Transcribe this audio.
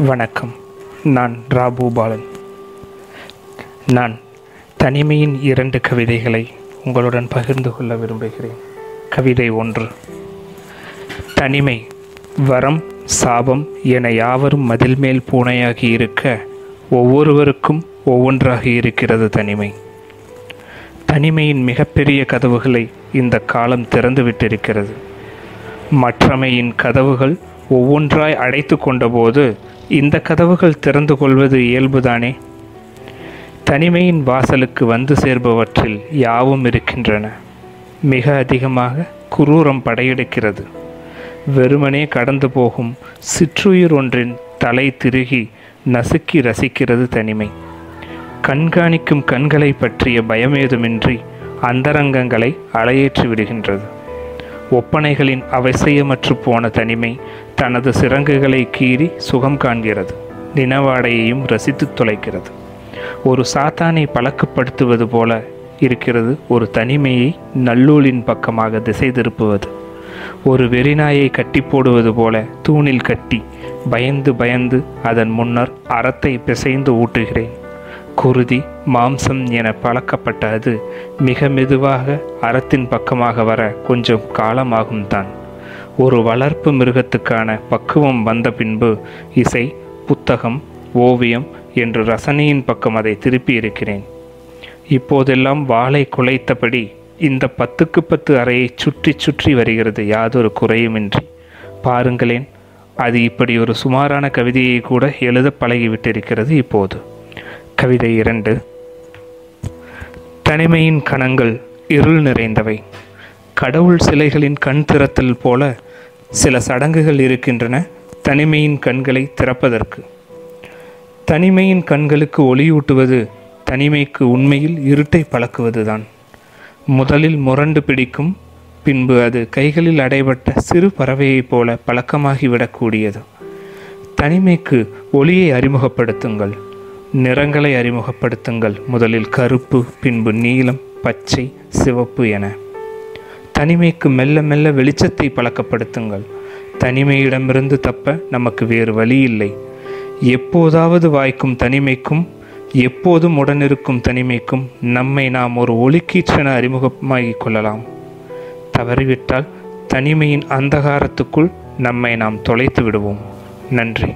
வணக்கம். நான் ராபுபாலன். நான் தனிமையின் 2 கவிதைகளை உங்களுடன் பகிர்ந்து கொள்ள விரும்புகிறேன். கவிதை 1. தனிமை வரம் சாபம் என யாவரும் மதில் மேல் பூனையாகி இருக்க ஒவ்வொருவருக்கும் ஒவ்வொன்றாக இருக்கிறது தனிமை. தனிமையின் மிகப்பெரிய கதவுகளை இந்த காலம் திறந்துவிட்டிருக்கிறது. மற்றமையின் கதவுகள் ஒவ்வொன்றாய் அடைத்து கொண்டபோது இந்த கதவுகள் திறந்து கொள்வது இயல்புதானே. தனிமையின் வாசலுக்கு வந்து சேர்பவற்றில் யாவும் இருக்கின்றன. மிக அதிகமாக குரூரம் படையெடுக்கிறது. வெறுமனே கடந்து போகும் சிற்றுயிர் ஒன்றின் தலை திருகி நசுக்கி ரசிக்கிறது தனிமை. கண்காணிக்கும் கண்களை பற்றிய பயமேதுமின்றி அந்தரங்கங்களை அலையேற்றி விடுகின்றது. ஒப்பனைகளின் அவசியமற்று போன தனிமை தனது சிறங்குகளை கீறி சுகம் காண்கிறது. நினவாடையையும் ரசித்து தொலைக்கிறது. ஒரு சாத்தானை பழக்கப்படுத்துவது போல இருக்கிறது ஒரு தனிமையை நல்லூலின் பக்கமாக திசை திருப்புவது. ஒரு வெறிநாயை கட்டி போடுவது போல தூணில் கட்டி பயந்து பயந்து அதன் முன்னர் அறத்தை பிசைந்து ஊட்டுகிறேன். குருதி மாம்சம் என பழக்கப்பட்ட அது மிக மெதுவாக அறத்தின் பக்கமாக வர கொஞ்சம் காலமாகும் தான். ஒரு வளர்ப்பு மிருகத்துக்கான பக்குவம் வந்த பின்பு இசை, புத்தகம், ஓவியம் என்று ரசனையின் பக்கம் அதை திருப்பி இருக்கிறேன். இப்போதெல்லாம் வாளை குலைத்தபடி இந்த 10க்கு 10 அறையை சுற்றி சுற்றி வருகிறது யாதொரு குறையுமின்றி. பாருங்களேன், அது இப்படி ஒரு சுமாரான கவிதையை கூட எழுத பழகிவிட்டிருக்கிறது இப்போது. கவிதை 2. தனிமையின் கணங்கள் இருள் நிறைந்தவை. கடவுள் சிலைகளின் கண் திறத்தல் போல சில சடங்குகள் இருக்கின்றன தனிமையின் கண்களை திறப்பதற்கு. தனிமையின் கண்களுக்கு ஒளியூட்டுவது தனிமைக்கு உண்மையில் இருட்டை பழக்குவதுதான். முதலில் முரண்டு பிடிக்கும், பின்பு அது கைகளில் அடைபட்ட சிறு பறவையைப் போல பழக்கமாகிவிடக்கூடியது. தனிமைக்கு ஒளியை அறிமுகப்படுத்துங்கள், நிறங்களை அறிமுகப்படுத்துங்கள். முதலில் கருப்பு, பின்பு நீலம், பச்சை, சிவப்பு என. தனிமைக்கு மெல்ல மெல்ல வெளிச்சத்தை பழக்கப்படுத்துங்கள். தனிமையிடமிருந்து தப்ப நமக்கு வேறு வழி இல்லை. எப்போதாவது வாய்க்கும் தனிமைக்கும், எப்போதும் உடனிருக்கும் தனிமைக்கும் நம்மை நாம் ஒரு ஒளிக்கீற்றென அறிமுகமாகிக் கொள்ளலாம். தவறிவிட்டால் தனிமையின் அந்தகாரத்துக்குள் நம்மை நாம் தொலைத்து விடுவோம். நன்றி.